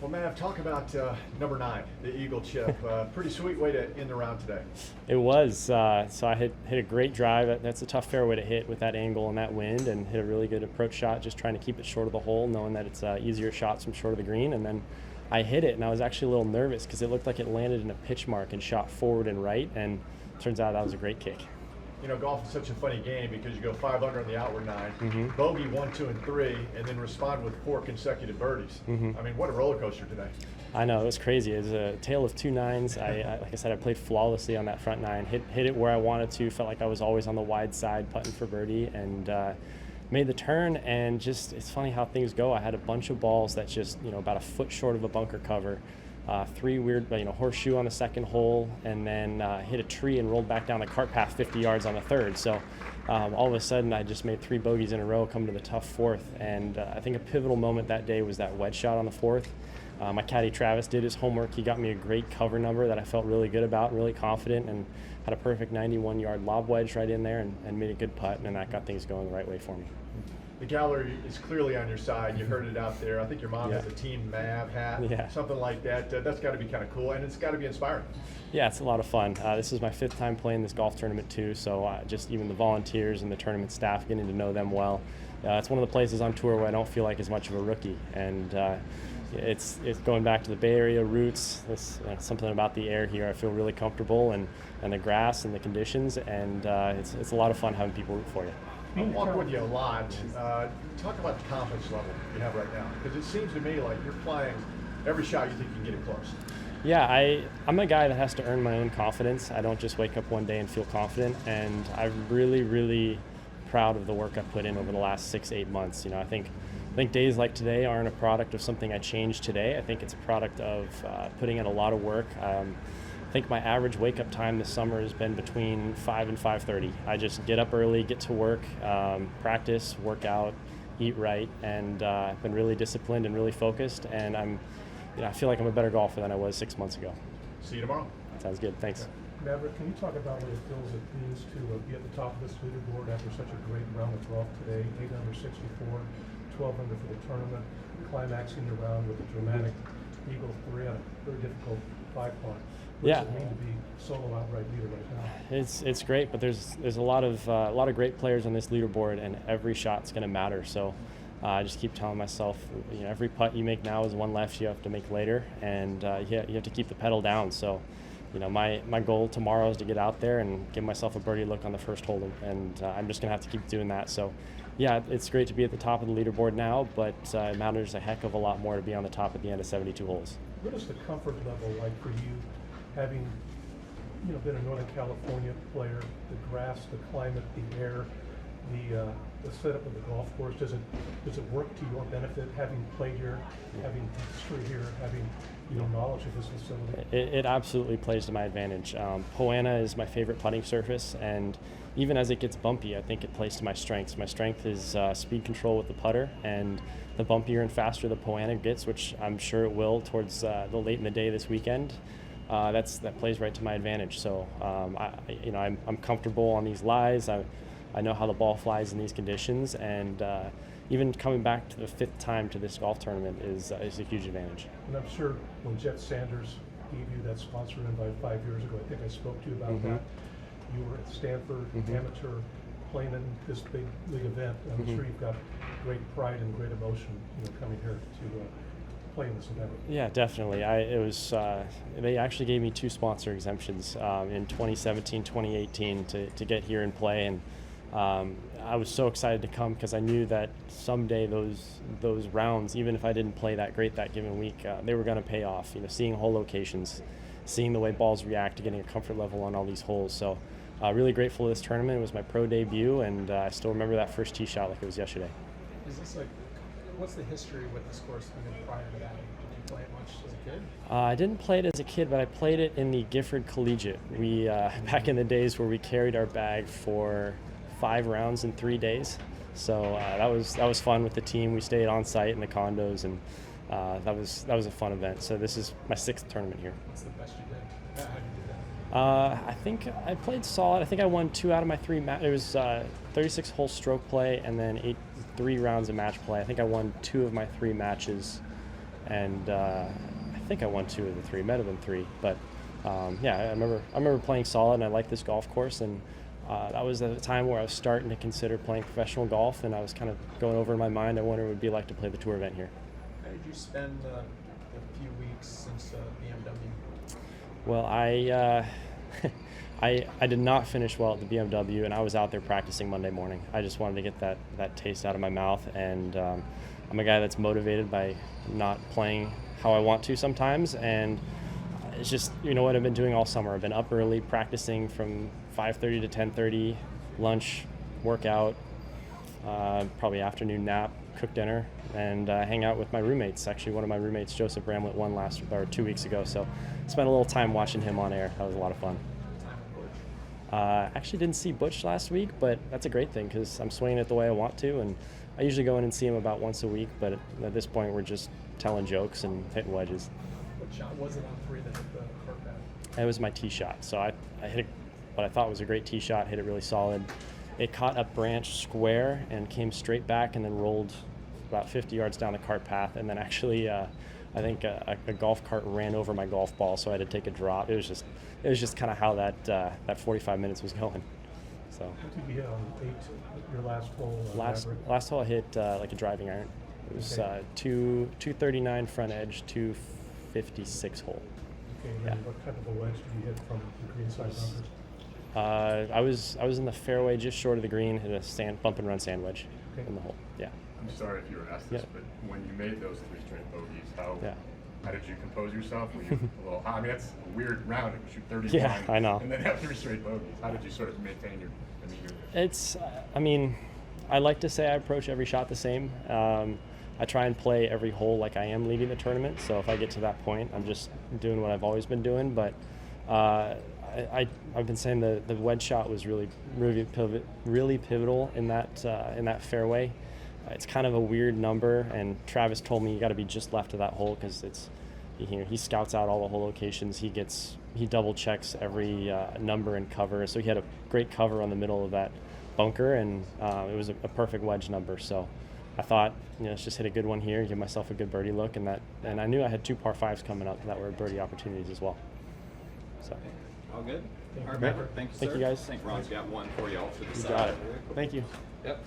Well, Mav, talk about number 9, the Eagle chip. Pretty sweet way to end the round today. It was. So I hit a great drive. That's a tough fairway to hit with that angle and that wind, and hit a really good approach shot, just trying to keep it short of the hole, knowing that it's easier shots from short of the green. And then I hit it, and I was actually a little nervous because it looked like it landed in a pitch mark and shot forward and right, and turns out that was a great kick. You know, golf is such a funny game because you go 5 under on the outward 9, bogey 1, 2, and 3, and then respond with 4 consecutive birdies. I mean, what a roller coaster today. I know, it was crazy. It was a tale of 2 nines. Like I said, I played flawlessly on that front 9, hit it where I wanted to, felt like I was always on the wide side putting for birdie, and made the turn. And just, it's funny how things go. I had a bunch of balls that just, about a foot short of a bunker cover. 3 weird, horseshoe on the second hole, and then hit a tree and rolled back down the cart path 50 yards on the third. So all of a sudden, I just made 3 bogeys in a row, come to the tough fourth. And I think a pivotal moment that day was that wedge shot on the fourth. My caddy Travis did his homework. He got me a great cover number that I felt really good about, and really confident, and had a perfect 91-yard lob wedge right in there, and made a good putt, and that got things going the right way for me. The gallery is clearly on your side. You heard it out there. I think your mom has a Team Mav hat, something like that. That's got to be kind of cool, and it's got to be inspiring. Yeah, it's a lot of fun. This is my 5th time playing this golf tournament too, so just even the volunteers and the tournament staff, getting to know them well. It's one of the places on tour where I don't feel like as much of a rookie, and it's going back to the Bay Area roots. It's something about the air here. I feel really comfortable, and the grass and the conditions, and it's a lot of fun having people root for you. I walk with you a lot. Talk about the confidence level you have right now, because it seems to me like you're playing every shot you think you can get it close. Yeah, I'm a guy that has to earn my own confidence. I don't just wake up one day and feel confident, and I'm really, really proud of the work I've put in over the last 6-8 months. I think days like today aren't a product of something I changed today. I think it's a product of putting in a lot of work. I think my average wake-up time this summer has been between 5 and 5:30. I just get up early, get to work, practice, work out, eat right, and I've been really disciplined and really focused, and I feel like I'm a better golfer than I was 6 months ago. See you tomorrow. Sounds good. Thanks. Maverick, can you talk about what it feels it means to be at the top of this leaderboard after such a great round of golf today? 8 under 64, 12 under for the tournament, climaxing the round with a dramatic Eagle 3 on a very difficult 5-putt. What does it mean to be solo outright leader right now? It's great, but there's a lot of great players on this leaderboard, and every shot's going to matter. So I just keep telling myself, every putt you make now is one less you have to make later, and you have to keep the pedal down. So my goal tomorrow is to get out there and give myself a birdie look on the first hole, and I'm just going to have to keep doing that. So yeah, it's great to be at the top of the leaderboard now, but it matters a heck of a lot more to be on the top at the end of 72 holes. What is the comfort level like for you, having been a Northern California player? The grass, the climate, the air, the setup of the golf course, does it work to your benefit, having played here, having history here, having knowledge of this facility? It absolutely plays to my advantage. Poana is my favorite putting surface, and even as it gets bumpy, I think it plays to my strengths. My strength is speed control with the putter, and the bumpier and faster the Poana gets, which I'm sure it will towards the late in the day this weekend, that plays right to my advantage. So I'm comfortable on these lies. I know how the ball flies in these conditions, and even coming back to the 5th time to this golf tournament is a huge advantage. And I'm sure when Jet Sanders gave you that sponsor invite 5 years ago, I think I spoke to you about that. You were at Stanford, amateur, playing in this big league event. I'm sure you've got great pride and great emotion, coming here to play in this event. Yeah, definitely. They actually gave me 2 sponsor exemptions in 2017, 2018 to get here and play, and I was so excited to come because I knew that someday those rounds, even if I didn't play that great that given week, they were going to pay off. Seeing hole locations, seeing the way balls react to getting a comfort level on all these holes. So really grateful for this tournament. It was my pro debut, and I still remember that first tee shot like it was yesterday. Is this what's the history with this course prior to that? Did you play it much as a kid? I didn't play it as a kid, but I played it in the Gifford Collegiate. We back in the days where we carried our bag for 5 rounds in 3 days. So that was fun with the team. We stayed on site in the condos, and that was a fun event. So this is my 6th tournament here. What's the best you did? How did you do that? I think I played solid. I think I won 2 out of my 3 It was 36 hole stroke play and then 3 rounds of match play. I think I won 2 of my 3 matches and I think I won 2 of the 3. Might have been 3, but yeah, I remember playing solid, and I liked this golf course, and that was at a time where I was starting to consider playing professional golf, and I was kind of going over in my mind, I wonder what it would be like to play the tour event here. How did you spend the few weeks since BMW? Well, I did not finish well at the BMW, and I was out there practicing Monday morning. I just wanted to get that taste out of my mouth, and I'm a guy that's motivated by not playing how I want to sometimes, and it's just, what I've been doing all summer. I've been up early practicing from 5:30 to 10:30, lunch, workout, probably afternoon nap, cook dinner, and hang out with my roommates. Actually, one of my roommates, Joseph Bramlett, won 2 weeks ago, so spent a little time watching him on air. That was a lot of fun. Actually didn't see Butch last week, but that's a great thing because I'm swinging it the way I want to, and I usually go in and see him about once a week, but at this point we're just telling jokes and hitting wedges. What shot was it on 3 that hit the cart path? It was my tee shot. So I hit what I thought was a great tee shot, hit it really solid. It caught a branch square and came straight back and then rolled about 50 yards down the cart path, and then actually I think a golf cart ran over my golf ball, so I had to take a drop. It was just kind of how that 45 minutes was going. So What did you hit on 8, your last hole? last hole I hit like a driving iron. It was 239 front edge, 256 hole. Okay, and then what type of a wedge did you hit from the green side bunkers? I was in the fairway just short of the green, hit a bump and run sand wedge in the hole. Yeah. I'm sorry if you were asked this, but when you made those 3 straight bogeys, how did you compose yourself? Were you a little high? I mean, that's a weird round. You shoot 31. Yeah, I know. And then have 3 straight bogeys. How did you sort of maintain your demeanor? It's, I like to say I approach every shot the same. I try and play every hole like I am leading the tournament. So if I get to that point, I'm just doing what I've always been doing. But I've been saying the wedge shot was really pivotal in that fairway. It's kind of a weird number, and Travis told me you got to be just left of that hole because he scouts out all the hole locations. He double checks every number and cover. So he had a great cover on the middle of that bunker, and it was a perfect wedge number. So I thought, let's just hit a good one here, give myself a good birdie look, and I knew I had 2 par 5s coming up that were birdie opportunities as well. So. All good? All right, Okay. Maverick, thank you, sir. Thank you, guys. I think Ron's got one for you all to the You side. got it. Thank you. Yep.